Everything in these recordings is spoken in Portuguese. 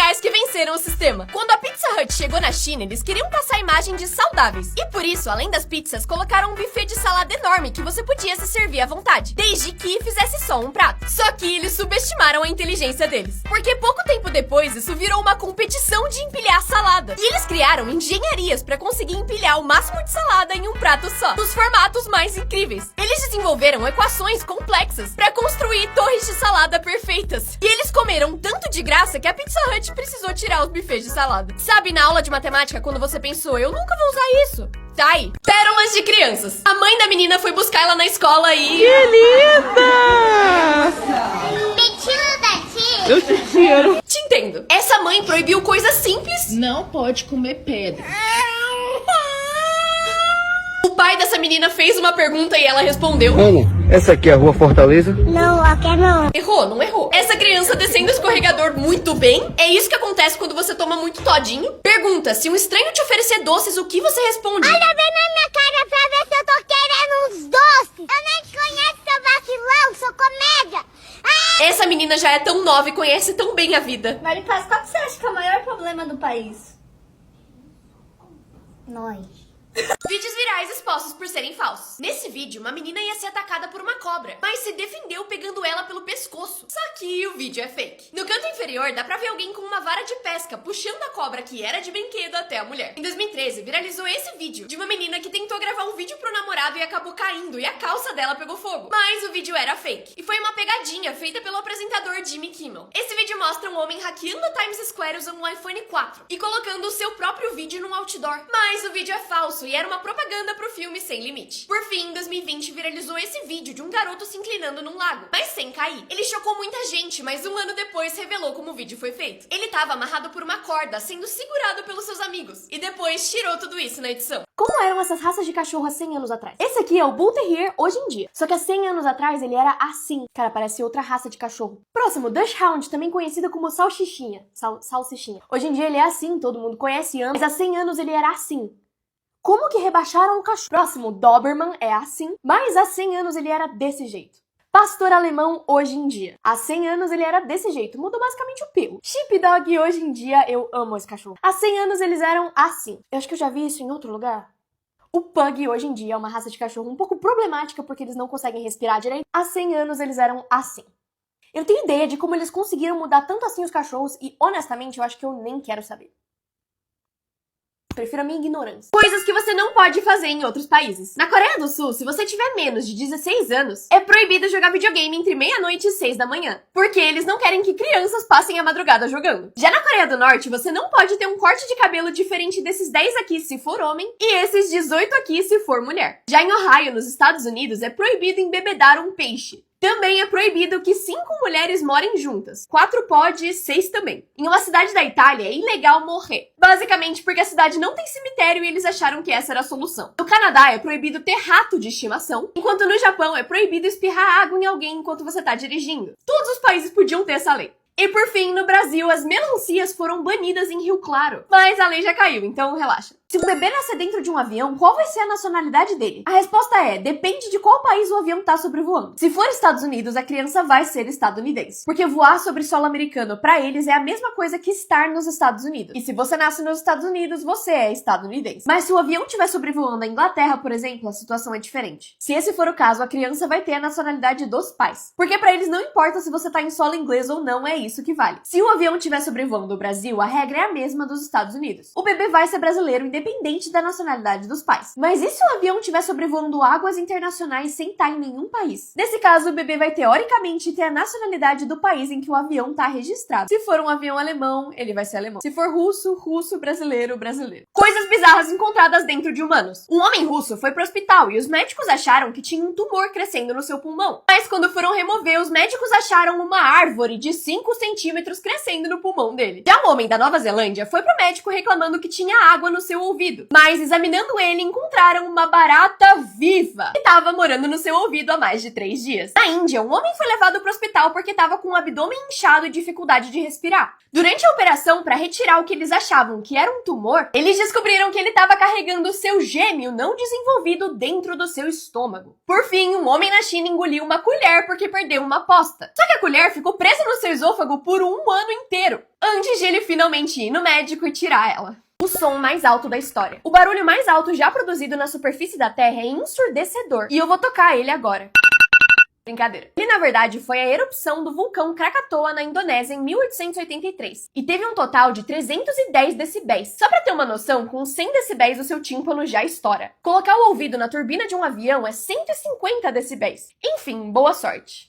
virais que venceram o sistema. Quando a Pizza Hut chegou na China, eles queriam passar a imagem de saudáveis. E por isso, além das pizzas, colocaram um buffet de salada enorme que você podia se servir à vontade, desde que fizesse só um prato. Só que eles subestimaram a inteligência deles. Porque pouco tempo depois, isso virou uma competição de empilhar salada. E eles criaram engenharias para conseguir empilhar o máximo de salada em um prato só, nos formatos mais incríveis. Eles desenvolveram equações complexas para construir torres de salada perfeitas. E eles comeram tanto de graça que a Pizza Hut precisou tirar os buffets de salada. Sabe, na aula de matemática, quando você pensou, eu nunca vou usar isso? Tá aí. Pérolas de crianças. A mãe da menina foi buscar ela na escola e... Que linda! Eu te tiro. Te entendo. Essa mãe proibiu coisas simples. Não pode comer pedra. O pai dessa menina fez uma pergunta e ela respondeu. Como? Essa aqui é a Rua Fortaleza? Não, aqui não. Errou, não errou. Essa criança descendo o escorregador muito bem. É isso que acontece quando você toma muito todinho. Pergunta, se um estranho te oferecer doces, o que você responde? Olha bem na minha cara pra ver se eu tô querendo uns doces. Eu nem te conheço, seu vacilão, sou comédia. Essa menina já é tão nova e conhece tão bem a vida. Maripaz, qual que você acha que é o maior problema do país? Nós. Vídeos virais expostos por serem falsos. Nesse vídeo, uma menina ia ser atacada por uma cobra, mas se defendeu pegando ela pelo pescoço. Só que o vídeo é fake. No canto inferior, dá pra ver alguém com uma vara de pesca puxando a cobra que era de brinquedo até a mulher. Em 2013, viralizou esse vídeo de uma menina que tentou gravar um vídeo pro namorado e acabou caindo, e a calça dela pegou fogo. Mas o vídeo era fake. E foi uma pegadinha feita pelo apresentador Jimmy Kimmel. Esse vídeo mostra um homem hackeando a Times Square usando um iPhone 4 e colocando o seu próprio vídeo num outdoor. Mas o vídeo é falso e era uma propaganda pro filme Sem Limite. Por fim, em 2020, viralizou esse vídeo de um garoto se inclinando num lago, mas sem cair. Ele chocou muita gente, mas um ano depois revelou como o vídeo foi feito. Ele estava amarrado por uma corda, sendo segurado pelos seus amigos, e depois tirou tudo isso na edição. Como eram essas raças de cachorro há 100 anos atrás? Esse aqui é o Bull Terrier hoje em dia. Só que há 100 anos atrás ele era assim. Cara, parece outra raça de cachorro. Próximo, Dachshund, também conhecido como salsichinha. Salsichinha. Hoje em dia ele é assim, todo mundo conhece e ama, mas há 100 anos ele era assim. Como que rebaixaram o cachorro? Próximo, Doberman é assim, mas há 100 anos ele era desse jeito. Pastor alemão hoje em dia. Há 100 anos ele era desse jeito, mudou basicamente o pelo. Sheepdog hoje em dia, eu amo esse cachorro. Há 100 anos eles eram assim. Eu acho que eu já vi isso em outro lugar. O Pug hoje em dia é uma raça de cachorro um pouco problemática porque eles não conseguem respirar direito. Há 100 anos eles eram assim. Eu tenho ideia de como eles conseguiram mudar tanto assim os cachorros e, honestamente, eu acho que eu nem quero saber. Prefiro a minha ignorância. Coisas que você não pode fazer em outros países. Na Coreia do Sul, se você tiver menos de 16 anos, é proibido jogar videogame entre meia-noite e 6 da manhã, porque eles não querem que crianças passem a madrugada jogando. Já na Coreia do Norte, você não pode ter um corte de cabelo diferente desses 10 aqui se for homem e esses 18 aqui se for mulher. Já em Ohio, nos Estados Unidos, é proibido embebedar um peixe. Também é proibido que 5 mulheres morem juntas. 4 pode, 6 também. Em uma cidade da Itália, é ilegal morrer. Basicamente porque a cidade não tem cemitério e eles acharam que essa era a solução. No Canadá, é proibido ter rato de estimação, enquanto no Japão é proibido espirrar água em alguém enquanto você tá dirigindo. Todos os países podiam ter essa lei. E por fim, no Brasil, as melancias foram banidas em Rio Claro. Mas a lei já caiu, então relaxa. Se o bebê nascer dentro de um avião, qual vai ser a nacionalidade dele? A resposta é, depende de qual país o avião tá sobrevoando. Se for Estados Unidos, a criança vai ser estadunidense. Porque voar sobre solo americano pra eles é a mesma coisa que estar nos Estados Unidos. E se você nasce nos Estados Unidos, você é estadunidense. Mas se o avião estiver sobrevoando a Inglaterra, por exemplo, a situação é diferente. Se esse for o caso, a criança vai ter a nacionalidade dos pais. Porque pra eles não importa se você tá em solo inglês ou não, é isso que vale. Se o avião estiver sobrevoando o Brasil, a regra é a mesma dos Estados Unidos. O bebê vai ser brasileiro independente da nacionalidade dos pais. Mas e se o avião estiver sobrevoando águas internacionais sem estar em nenhum país? Nesse caso, o bebê vai teoricamente ter a nacionalidade do país em que o avião está registrado. Se for um avião alemão, ele vai ser alemão. Se for russo, russo, brasileiro, brasileiro. Coisas bizarras encontradas dentro de humanos. Um homem russo foi pro hospital e os médicos acharam que tinha um tumor crescendo no seu pulmão. Mas quando foram remover, os médicos acharam uma árvore de 5 centímetros crescendo no pulmão dele. Já um homem da Nova Zelândia foi pro médico reclamando que tinha água no seu ouvido. Mas examinando ele, encontraram uma barata viva que estava morando no seu ouvido há mais de 3 dias. Na Índia, um homem foi levado pro hospital porque estava com o abdômen inchado e dificuldade de respirar. Durante a operação, para retirar o que eles achavam que era um tumor, eles descobriram que ele estava carregando seu gêmeo não desenvolvido dentro do seu estômago. Por fim, um homem na China engoliu uma colher porque perdeu uma aposta. Só que a colher ficou presa no seu esôfago por um ano inteiro. Antes de ele finalmente ir no médico e tirar ela. O som mais alto da história. O barulho mais alto já produzido na superfície da Terra é ensurdecedor. E eu vou tocar ele agora. Brincadeira. Ele, na verdade, foi a erupção do vulcão Krakatoa na Indonésia em 1883. E teve um total de 310 decibéis. Só pra ter uma noção, com 100 decibéis o seu tímpano já estoura. Colocar o ouvido na turbina de um avião é 150 decibéis. Enfim, boa sorte.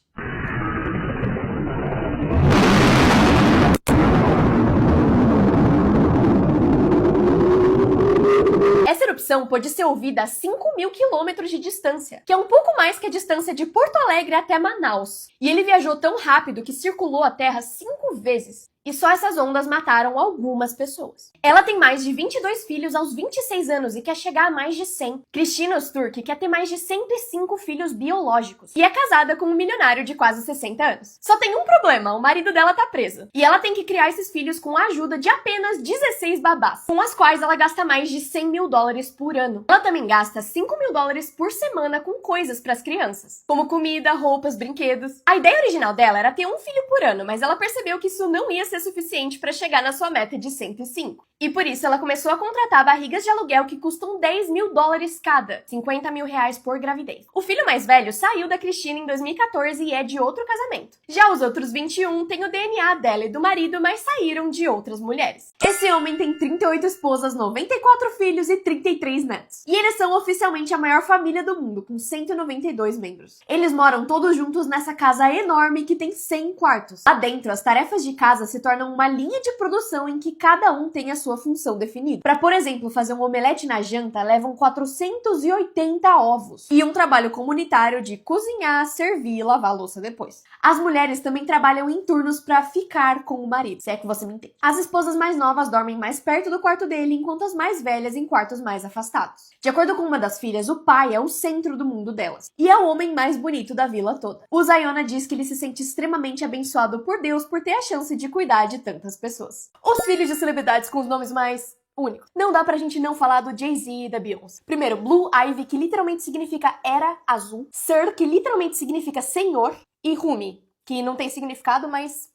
Essa erupção pôde ser ouvida a 5.000 quilômetros de distância, que é um pouco mais que a distância de Porto Alegre até Manaus. E ele viajou tão rápido que circulou a Terra 5 vezes. E só essas ondas mataram algumas pessoas. Ela tem mais de 22 filhos aos 26 anos e quer chegar a mais de 100. Christina Öztürk quer ter mais de 105 filhos biológicos. E é casada com um milionário de quase 60 anos. Só tem um problema, o marido dela tá preso. E ela tem que criar esses filhos com a ajuda de apenas 16 babás, com as quais ela gasta mais de 100 mil dólares por ano. Ela também gasta 5 mil dólares por semana com coisas pras crianças, como comida, roupas, brinquedos. A ideia original dela era ter um filho por ano, mas ela percebeu que isso não ia ser suficiente para chegar na sua meta de 105. E por isso ela começou a contratar barrigas de aluguel que custam 10 mil dólares cada, 50 mil reais por gravidez. O filho mais velho saiu da Christina em 2014 e é de outro casamento. Já os outros 21 têm o DNA dela e do marido, mas saíram de outras mulheres. Esse homem tem 38 esposas, 94 filhos e 33 netos. E eles são oficialmente a maior família do mundo, com 192 membros. Eles moram todos juntos nessa casa enorme que tem 100 quartos. Lá dentro, as tarefas de casa se tornam uma linha de produção em que cada um tem a sua função definida. Para, por exemplo, fazer um omelete na janta, levam 480 ovos. E um trabalho comunitário de cozinhar, servir e lavar a louça depois. As mulheres também trabalham em turnos para ficar com o marido, se é que você me entende. As esposas mais novas dormem mais perto do quarto dele, enquanto as mais velhas em quartos mais afastados. De acordo com uma das filhas, o pai é o centro do mundo delas. E é o homem mais bonito da vila toda. O Zayona diz que ele se sente extremamente abençoado por Deus por ter a chance de cuidar de tantas pessoas. Os filhos de celebridades com os nomes mais únicos. Não dá pra gente não falar do Jay-Z e da Beyoncé. Primeiro, Blue Ivy, que literalmente significa era azul. Sir, que literalmente significa senhor. E Rumi, que não tem significado, mas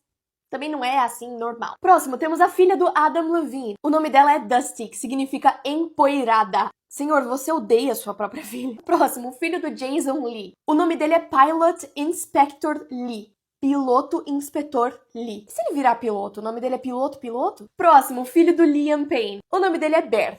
também não é assim normal. Próximo, temos a filha do Adam Levine. O nome dela é Dusty, que significa empoeirada. Senhor, você odeia sua própria filha. Próximo, o filho do Jason Lee. O nome dele é Pilot Inspector Lee. Piloto Inspetor Lee. Se ele virar piloto, o nome dele é Piloto? Próximo, o filho do Liam Payne. O nome dele é Bear.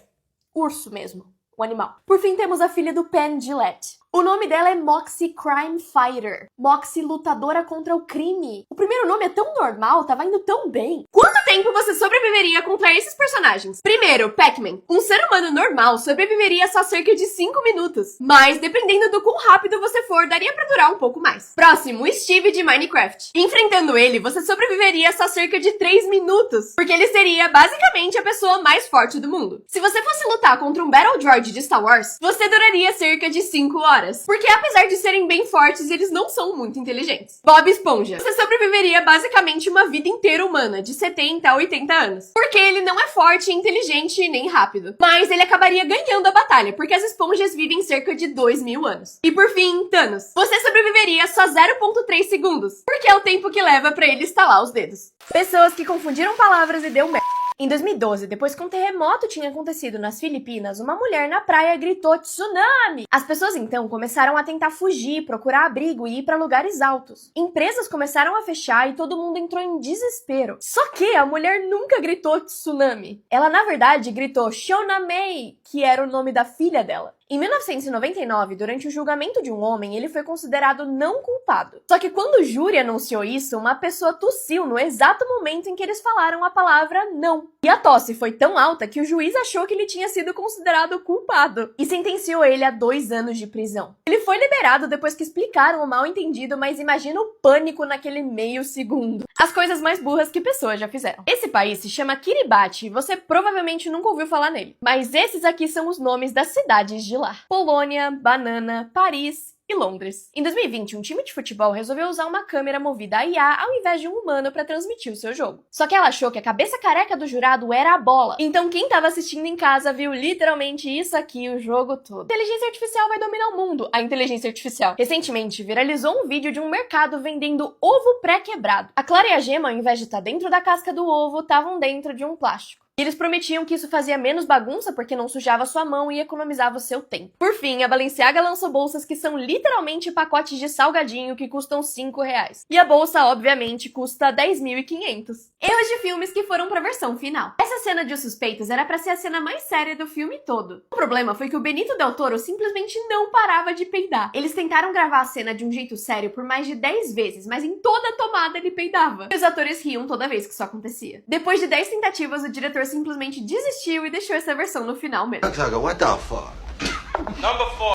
Urso mesmo. O animal. Por fim, temos a filha do Penn Jillette. O nome dela é Moxie Crime Fighter. Moxie lutadora contra o crime. O primeiro nome é tão normal, tava indo tão bem. Quanto tempo você sobreviveria contra esses personagens? Primeiro, Pac-Man. Um ser humano normal sobreviveria só cerca de 5 minutos. Mas, dependendo do quão rápido você for, daria pra durar um pouco mais. Próximo, Steve de Minecraft. Enfrentando ele, você sobreviveria só cerca de 3 minutos. Porque ele seria, basicamente, a pessoa mais forte do mundo. Se você fosse lutar contra um Battle Droid de Star Wars, você duraria cerca de 5 horas. Porque apesar de serem bem fortes, eles não são muito inteligentes. Bob Esponja. Você sobreviveria basicamente uma vida inteira humana, de 70 a 80 anos. Porque ele não é forte, inteligente nem rápido. Mas ele acabaria ganhando a batalha, porque as esponjas vivem cerca de 2.000 anos. E por fim, Thanos. Você sobreviveria só 0,3 segundos, porque é o tempo que leva pra ele estalar os dedos. Pessoas que confundiram palavras e deu merda. Em 2012, depois que um terremoto tinha acontecido nas Filipinas, uma mulher na praia gritou tsunami! As pessoas então começaram a tentar fugir, procurar abrigo e ir para lugares altos. Empresas começaram a fechar e todo mundo entrou em desespero. Só que a mulher nunca gritou tsunami. Ela, na verdade, gritou Shonamei, que era o nome da filha dela. Em 1999, durante o julgamento de um homem, ele foi considerado não culpado. Só que quando o júri anunciou isso, uma pessoa tossiu no exato momento em que eles falaram a palavra não. E a tosse foi tão alta que o juiz achou que ele tinha sido considerado culpado e sentenciou ele a 2 anos de prisão. Ele foi liberado depois que explicaram o mal-entendido, mas imagina o pânico naquele meio segundo. As coisas mais burras que pessoas já fizeram. Esse país se chama Kiribati e você provavelmente nunca ouviu falar nele. Mas esses aqui são os nomes das cidades de lá. Polônia, Banana, Paris e Londres. Em 2020, um time de futebol resolveu usar uma câmera movida a IA ao invés de um humano para transmitir o seu jogo. Só que ela achou que a cabeça careca do jurado era a bola. Então quem tava assistindo em casa viu literalmente isso aqui o jogo todo. A inteligência artificial vai dominar o mundo. A inteligência artificial. Recentemente, viralizou um vídeo de um mercado vendendo ovo pré-quebrado. A clara e a gema, ao invés de estar dentro da casca do ovo, estavam dentro de um plástico. E eles prometiam que isso fazia menos bagunça porque não sujava sua mão e economizava o seu tempo. Por fim, a Balenciaga lançou bolsas que são literalmente pacotes de salgadinho que custam R$5. E a bolsa, obviamente, custa 10.500. Erros de filmes que foram pra versão final. Essa cena de Os Suspeitos era pra ser a cena mais séria do filme todo. O problema foi que o Benito Del Toro simplesmente não parava de peidar. Eles tentaram gravar a cena de um jeito sério por mais de 10 vezes, mas em toda tomada ele peidava. E os atores riam toda vez que isso acontecia. Depois de 10 tentativas, o diretor simplesmente desistiu e deixou essa versão no final mesmo. What the fuck?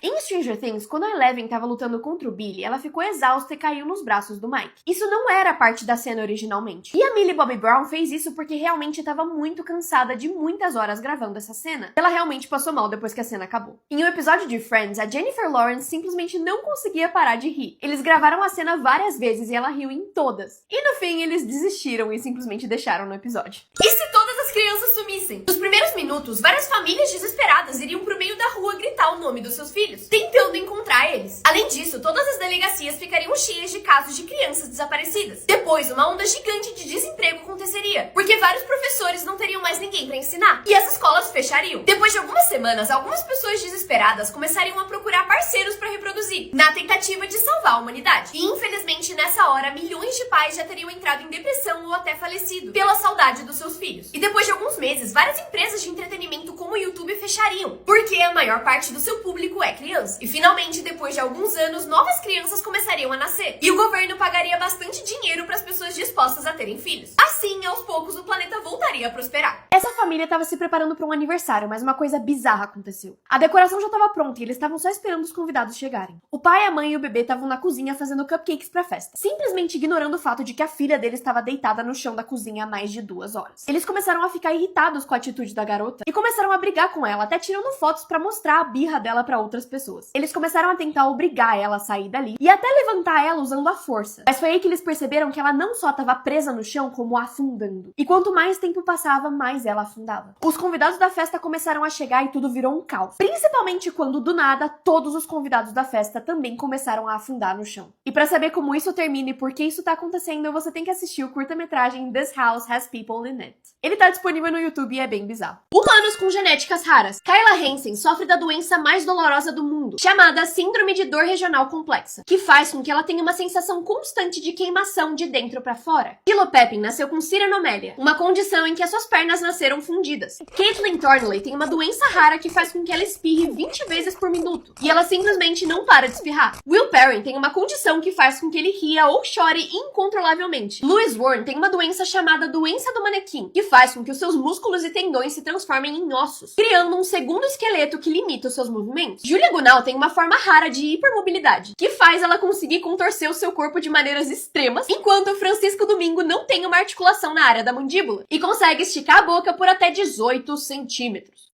Em Stranger Things, quando a Eleven tava lutando contra o Billy, ela ficou exausta e caiu nos braços do Mike. Isso não era parte da cena originalmente. E a Millie Bobby Brown fez isso porque realmente tava muito cansada de muitas horas gravando essa cena. Ela realmente passou mal depois que a cena acabou. Em um episódio de Friends, a Jennifer Lawrence simplesmente não conseguia parar de rir. Eles gravaram a cena várias vezes e ela riu em todas. E no fim, eles desistiram e simplesmente deixaram no episódio. E se todas as crianças sumissem? Nos primeiros minutos, várias famílias desesperadas iriam pro meio da rua gritar o nome dos seus filhos, tentando encontrar eles. Além disso, todas as delegacias ficariam cheias de casos de crianças desaparecidas. Depois, uma onda gigante de desemprego aconteceria, porque vários professores não teriam mais ninguém pra ensinar, e as escolas fechariam. Depois de algumas semanas, algumas pessoas desesperadas começariam a procurar parceiros pra reproduzir, na tentativa de salvar a humanidade. E infelizmente, nessa hora, milhões de pais já teriam entrado em depressão ou até falecido, pela saudade dos seus filhos. E depois de alguns meses, várias empresas de entretenimento como o YouTube fechariam, porque a maior parte do seu público é criança. E finalmente, depois de alguns anos, novas crianças começariam a nascer. E o governo pagaria bastante dinheiro para as pessoas dispostas a terem filhos. Assim, aos poucos, o planeta voltaria a prosperar. Essa família estava se preparando para um aniversário, mas uma coisa bizarra aconteceu. A decoração já estava pronta e eles estavam só esperando os convidados chegarem. O pai, a mãe e o bebê estavam na cozinha fazendo cupcakes pra festa, simplesmente ignorando o fato de que a filha deles estava deitada no chão da cozinha há mais de 2 horas. Eles começaram a ficar irritados com a atitude da garota e começaram a brigar com ela, até tirando fotos pra mostrar a birra dela pra outras pessoas. Eles começaram a tentar obrigar ela a sair dali e até levantar ela usando a força. Mas foi aí que eles perceberam que ela não só estava presa no chão, como afundando. E quanto mais tempo passava, mais ela afundava. Os convidados da festa começaram a chegar e tudo virou um caos. Principalmente quando, do nada, todos os convidados da festa também começaram a afundar no chão. E pra saber como isso termina e por que isso tá acontecendo, você tem que assistir o curta-metragem This House Has People in It. Ele tá disponível no YouTube e é bem bizarro. Humanos com genéticas raras. Kyla Hansen sofre da doença mais dolorosa do mundo, chamada Síndrome de Dor Regional Complexa, que faz com que ela tenha uma sensação constante de queimação de dentro pra fora. Willow Pepin nasceu com ciranomélia, uma condição em que as suas pernas nasceram fundidas. Caitlin Thornley tem uma doença rara que faz com que ela espirre 20 vezes por minuto, e ela simplesmente não para de espirrar. Will Perrin tem uma condição que faz com que ele ria ou chore incontrolavelmente. Louis Warren tem uma doença chamada doença do manequim, que faz com que os seus músculos e tendões se transformem em ossos, criando um segundo esqueleto que limita os seus movimentos. Julia Gunal tem uma forma rara de hipermobilidade, que faz ela conseguir contorcer o seu corpo de maneiras extremas, enquanto Francisco Domingo não tem uma articulação na área da mandíbula e consegue esticar a boca por até 18 centímetros.